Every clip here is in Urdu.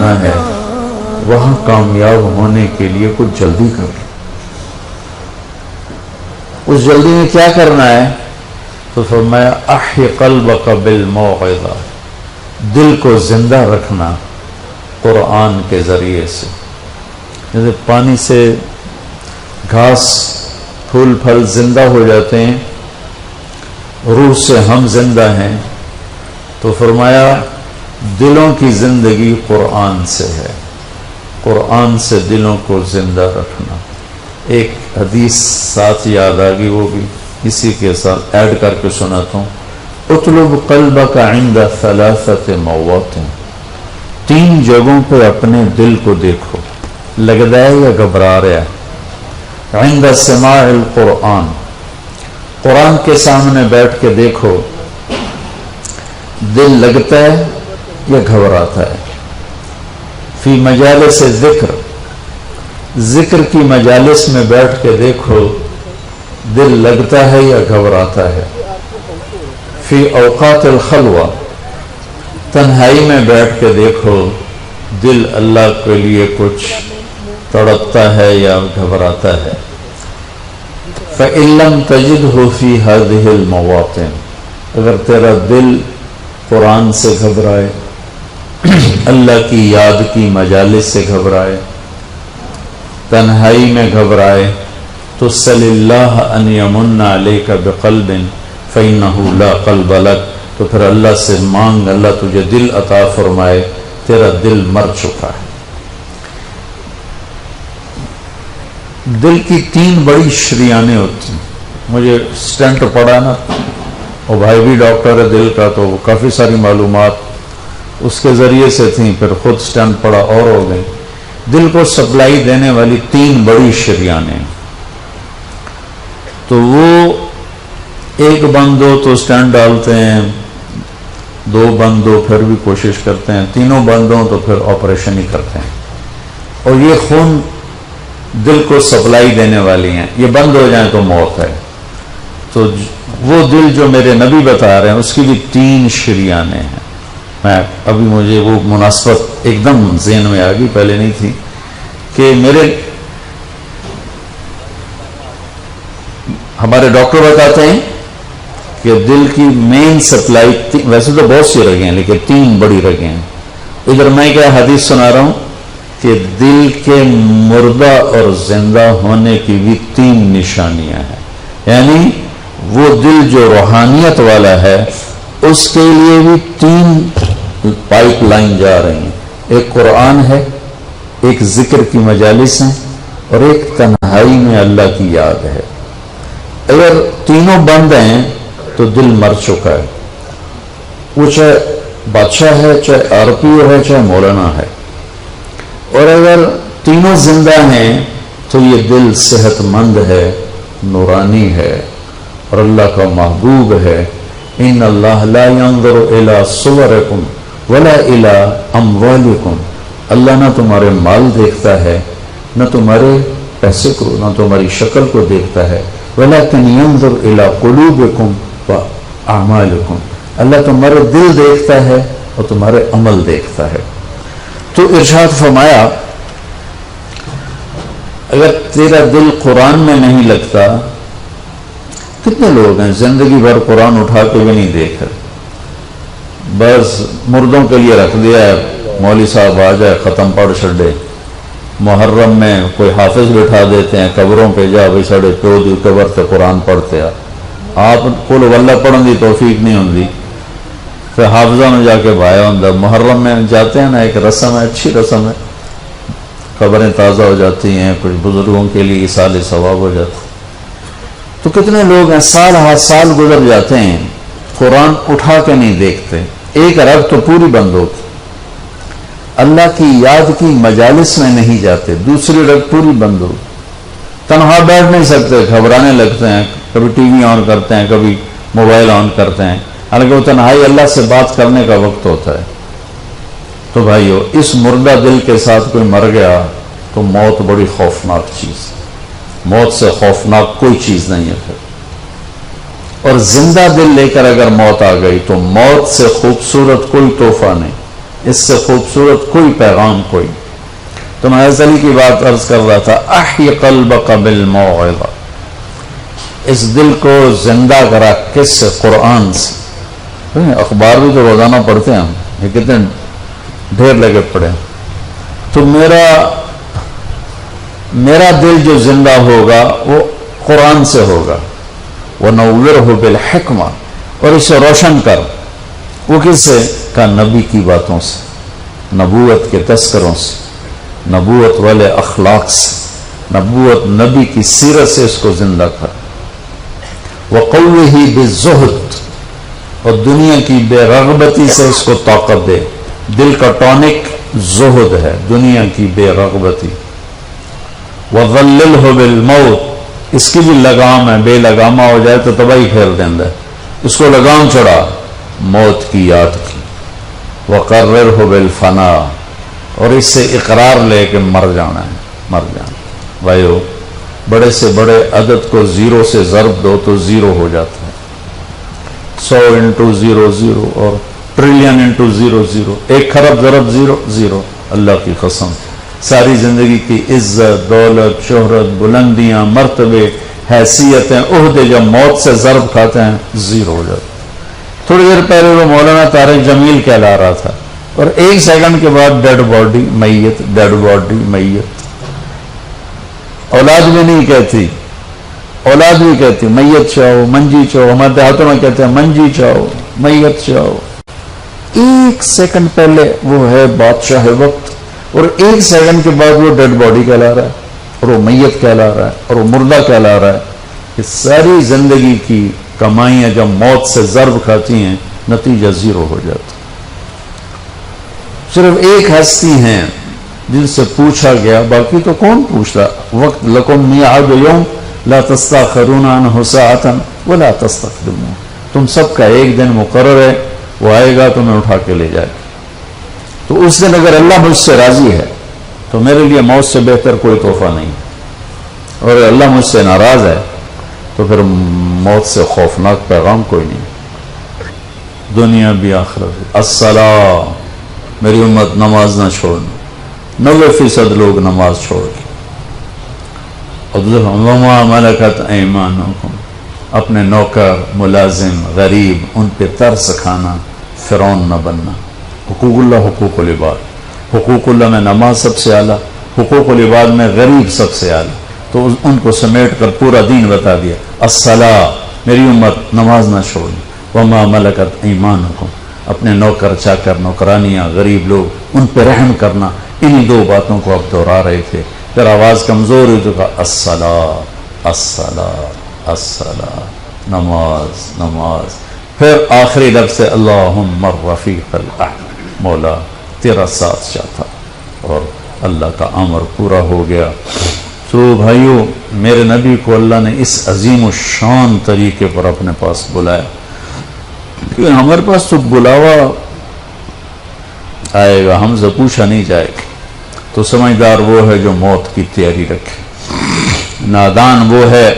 جانا ہے، وہاں کامیاب ہونے کے لیے کچھ جلدی کر لو۔ اس جلدی میں کیا کرنا ہے؟ تو فرمایا احی قلبک بالموعظہ، دل کو زندہ رکھنا قرآن کے ذریعے سے۔ جیسے پانی سے گھاس پھول پھل زندہ ہو جاتے ہیں، روح سے ہم زندہ ہیں، تو فرمایا دلوں کی زندگی قرآن سے ہے، قرآن سے دلوں کو زندہ رکھنا۔ ایک حدیث ساتھ یاد آ گئی، وہ بھی اسی کے ساتھ ایڈ کر کے سناتا ہوں۔ اطلب قلبک عند ثلاثۃ مواطن، تین جگہوں پہ اپنے دل کو دیکھو، لگتا ہے یا گھبرا رہا ہے۔ عند سماع القرآن، قرآن کے سامنے بیٹھ کے دیکھو دل لگتا ہے یا گھبراتا ہے۔ فی مجالس ذکر، ذکر کی مجالس میں بیٹھ کے دیکھو دل لگتا ہے یا گھبراتا ہے۔ فی اوقات الخلوہ، تنہائی میں بیٹھ کے دیکھو دل اللہ کے لیے کچھ تڑپتا ہے یا گھبراتا ہے۔ فَإِن لَمْ تَجِدْهُ فِي هَذِهِ الْمَوَاطِنِ، اگر تیرا دل قرآن سے گھبرائے، اللہ کی یاد کی مجالس سے گھبرائے، تنہائی میں گھبرائے، تو صلی اللہ ان یمن علیک بقلب فإنہ لا قلب لک، تو پھر اللہ سے مانگ اللہ تجھے دل عطا فرمائے، تیرا دل مر چکا ہے۔ دل کی تین بڑی شریانیں ہوتی ہیں۔ مجھے سٹنٹ پڑا نا، اور بھائی بھی ڈاکٹر ہے دل کا، تو کافی ساری معلومات اس کے ذریعے سے تھیں، پھر خود سٹنٹ پڑا اور ہو گئی۔ دل کو سپلائی دینے والی تین بڑی شریانیں، تو وہ ایک بند ہو تو سٹینڈ ڈالتے ہیں، دو بند ہو پھر بھی کوشش کرتے ہیں، تینوں بند ہوں تو پھر آپریشن ہی کرتے ہیں۔ اور یہ خون دل کو سپلائی دینے والی ہیں، یہ بند ہو جائیں تو موت ہے۔ تو وہ دل جو میرے نبی بتا رہے ہیں اس کی بھی تین شریانیں ہیں۔ میں ابھی مجھے وہ مناسبت ایک دم ذہن میں آ گئی، پہلے نہیں تھی، کہ ہمارے ڈاکٹر بتاتے ہیں کہ دل کی مین سپلائی، ویسے تو بہت سی رگیں ہیں لیکن تین بڑی رگیں ہیں۔ ادھر میں کیا حدیث سنا رہا ہوں کہ دل کے مردہ اور زندہ ہونے کی بھی تین نشانیاں ہیں، یعنی وہ دل جو روحانیت والا ہے اس کے لیے بھی تین پائپ لائن جا رہی ہیں، ایک قرآن ہے، ایک ذکر کی مجالس ہیں، اور ایک تنہائی میں اللہ کی یاد ہے۔ اگر تینوں بند ہیں تو دل مر چکا ہے، وہ چاہے بادشاہ ہے، چاہے آر پی او ہے، چاہے مولانا ہے۔ اور اگر تینوں زندہ ہیں تو یہ دل صحت مند ہے، نورانی ہے، اور اللہ کا محبوب ہے۔ ان اللہ لا ينظر الى صورکم ولا الى اموالکم، اللہ نہ تمہارے مال دیکھتا ہے، نہ تمہارے پیسے کو، نہ تمہاری شکل کو دیکھتا ہے، ولکن ينظر الى قلوبکم واعمالکم، اللہ تمہارے دل دیکھتا ہے اور تمہارے عمل دیکھتا ہے۔ تو ارشاد فرمایا اگر تیرا دل قرآن میں نہیں لگتا، کتنے لوگ ہیں زندگی بھر قرآن اٹھا کے بھی نہیں دیکھ رہے، بس مردوں کے لیے رکھ دیا ہے، مولوی صاحب آ جائے ختم پڑھ چھڑے۔ محرم میں کوئی حافظ بٹھا دیتے ہیں قبروں پہ، جا بھائی ساڑھے پیو دی قبر تے قرآن پڑھتے ہیں، آپ کو واللہ پڑھن دی توفیق نہیں ہوندی، پھر حافظہ میں جا کے بھایا ہوں۔ محرم میں جاتے ہیں نا، ایک رسم ہے، اچھی رسم ہے، قبریں تازہ ہو جاتی ہیں، کچھ بزرگوں کے لیے ایصال ثواب ہو جاتا ہے۔ تو کتنے لوگ ہیں سال ہر سال گزر جاتے ہیں قرآن اٹھا کے نہیں دیکھتے، ایک رگ تو پوری بند ہوتی، اللہ کی یاد کی مجالس میں نہیں جاتے، دوسری رگ پوری بند ہوتی، تنہا بیٹھ نہیں سکتے، گھبرانے لگتے ہیں، کبھی ٹی وی آن کرتے ہیں، کبھی موبائل آن کرتے ہیں، حالانکہ وہ تنہائی اللہ سے بات کرنے کا وقت ہوتا ہے۔ تو بھائیو، اس مردہ دل کے ساتھ کوئی مر گیا تو موت بڑی خوفناک چیز، موت سے خوفناک کوئی چیز نہیں ہے پھر۔ اور زندہ دل لے کر اگر موت آ گئی تو موت سے خوبصورت کوئی تحفہ نہیں۔ اس سے خوبصورت کوئی پیغام کوئی. تو میں حضرت علی کی بات عرض کر رہا تھا، احی قلبک بالموعظہ، اس دل کو زندہ کرا کس سے؟ قرآن سے. اخبار بھی تو روزانہ پڑھتے ہیں ہم، یہ کتنے ڈھیر لگے پڑے. تو میرا دل جو زندہ ہوگا وہ قرآن سے ہوگا. وَنَوِّرْهُ بِالْحِکْمَةِ، اور اسے روشن کر. وہ کس سے؟ کا نبی کی باتوں سے، نبوت کے تذکروں سے، نبوت والے اخلاق سے، نبوت نبی کی سیرت سے اس کو زندہ کر. وَقَوِّهِ بِالزُّهْدِ، اور دنیا کی بے رغبتی سے اس کو طاقت دے. دل کا ٹونک زہد ہے، دنیا کی بے رغبتی. وَظَلِّلْهُ بِالْمَوْتِ، اس کی بھی لگام ہے، بے لگامہ ہو جائے تو تباہی پھیل دیندہ ہے. اس کو لگام چڑھا موت کی یاد کی. وَقَرِّرْهُ بِالْفَنَا، اور اس سے اقرار لے کہ مر جانا ہے، مر جانا. بھائیو، بڑے سے بڑے عدد کو زیرو سے ضرب دو تو زیرو ہو جاتا ہے. 100 انٹو 0 0، اور ٹریلین انٹو 0 0، 1 خرب ضرب 0 0. اللہ کی قسم، ساری زندگی کی عزت، دولت، شہرت، بلندیاں، مرتبے، حیثیتیں، عہدے جب موت سے ضرب کھاتے ہیں زیرو ہو جاتے. تھوڑی دیر پہلے وہ مولانا طارق جمیل کہلا رہا تھا، اور 1 سیکنڈ کے بعد ڈیڈ باڈی میت، ڈیڈ باڈی میت. اولاد بھی نہیں کہتی، اولاد بھی کہتی میت چاہو، منجی چاہو. ہمارے دیہاتوں میں کہتے ہیں منجی چاہو، میت چاہو. 1 سیکنڈ پہلے وہ ہے بادشاہ وقت، اور 1 سیکنڈ کے بعد وہ ڈیڈ باڈی کہلا رہا ہے، اور وہ میت کہلا رہا ہے، اور وہ مردہ کہلا رہا ہے. کہ ساری زندگی کی کمائیاں جب موت سے ضرب کھاتی ہیں نتیجہ زیرو ہو جاتا. صرف ایک ہستی ہیں جن سے پوچھا گیا، باقی تو کون پوچھتا. وقت لکم میعاد یوم لا تستاخرون عنہ ساعۃ ولا تستقدمون، تم سب کا ایک دن مقرر ہے، وہ آئے گا تمہیں اٹھا کے لے جائے گا. تو اس دن اگر اللہ مجھ سے راضی ہے تو میرے لیے موت سے بہتر کوئی تحفہ نہیں، اور اگر اللہ مجھ سے ناراض ہے تو پھر موت سے خوفناک پیغام کوئی نہیں. دنیا بھی آخرت بھی. الصلاۃ، میری امت نماز نہ چھوڑنا. 90% لوگ نماز چھوڑ گئے. وما ملکت ایمانکم، اپنے نوکر، ملازم، غریب، ان پہ ترس کھانا، فرعون نہ بننا. حقوق اللہ، حقوق العباد. حقوق اللہ میں نماز سب سے اعلیٰ، حقوق العباد میں غریب سب سے اعلیٰ. تو ان کو سمیٹ کر پورا دین بتا دیا. الصلاۃ، میری امت نماز نہ چھوڑنا. وما ملکت ایمانکم، اپنے نوکر چاکر، نوکرانیاں، غریب لوگ، ان پہ رحم کرنا. انہی 2 باتوں کو اب دہرا رہے تھے. پھر آواز کمزور ہوئی تو کہا الصلاۃ الصلاۃ الصلاۃ، نماز نماز. پھر آخری لفظ سے اللہم الرفیق الاعلی، مولا تیرا ساتھ چاہتا، اور اللہ کا امر پورا ہو گیا. تو بھائیو، میرے نبی کو اللہ نے اس عظیم الشان طریقے پر اپنے پاس بلایا. کیونکہ ہمارے پاس تو بلاوا آئے گا، ہم سے پوچھا نہیں جائے گا. تو سمجھدار وہ ہے جو موت کی تیاری رکھے، نادان وہ ہے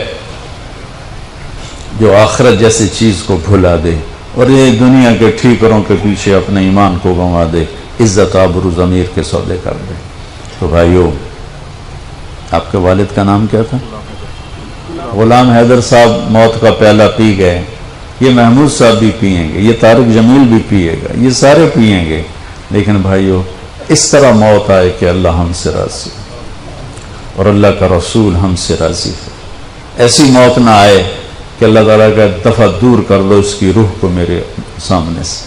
جو آخرت جیسی چیز کو بھلا دے، اور یہ دنیا کے ٹھیکروں کے پیچھے اپنے ایمان کو گنوا دے، عزت آبرو ضمیر کے سودے کر دے. تو بھائیو، آپ کے والد کا نام کیا تھا؟ غلام حیدر صاحب موت کا پیالہ پی گئے. یہ محمود صاحب بھی پئیں گے، یہ طارق جمیل بھی پیے گا، یہ سارے پئیں گے. لیکن بھائیو، اس طرح موت آئے کہ اللہ ہم سے راضی اور اللہ کا رسول ہم سے راضی ہے. ایسی موت نہ آئے کہ اللہ تعالیٰ کا دفعہ دور کر دو اس کی روح کو میرے سامنے سے.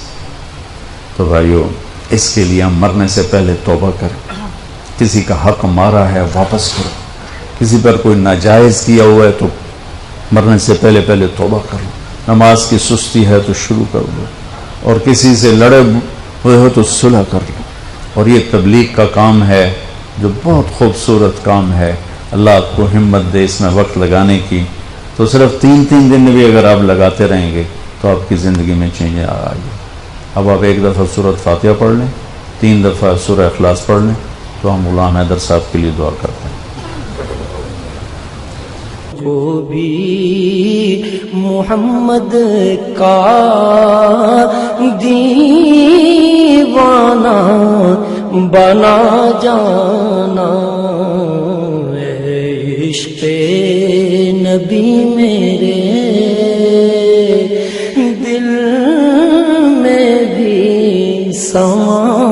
تو بھائیو، اس کے لیے ہم مرنے سے پہلے توبہ کریں. کسی کا حق مارا ہے واپس کرو، کسی پر کوئی ناجائز کیا ہوا ہے تو مرنے سے پہلے توبہ کرو. نماز کی سستی ہے تو شروع کر دو، اور کسی سے لڑے ہوئے ہو تو صلح کر لو. اور یہ تبلیغ کا کام ہے جو بہت خوبصورت کام ہے. اللہ آپ کو ہمت دے اس میں وقت لگانے کی. تو صرف 3 دن بھی اگر آپ لگاتے رہیں گے تو آپ کی زندگی میں چینج آئے گی. اب آپ 1 دفعہ سورۃ فاتحہ پڑھ لیں، 3 دفعہ سورہ اخلاص پڑھ لیں، تو ہم غلام حیدر صاحب کے لیے دعا کرتے ہیں. کو بھی محمد کا دیوانہ بنا جانا، عشق نبی میرے دل میں بھی سما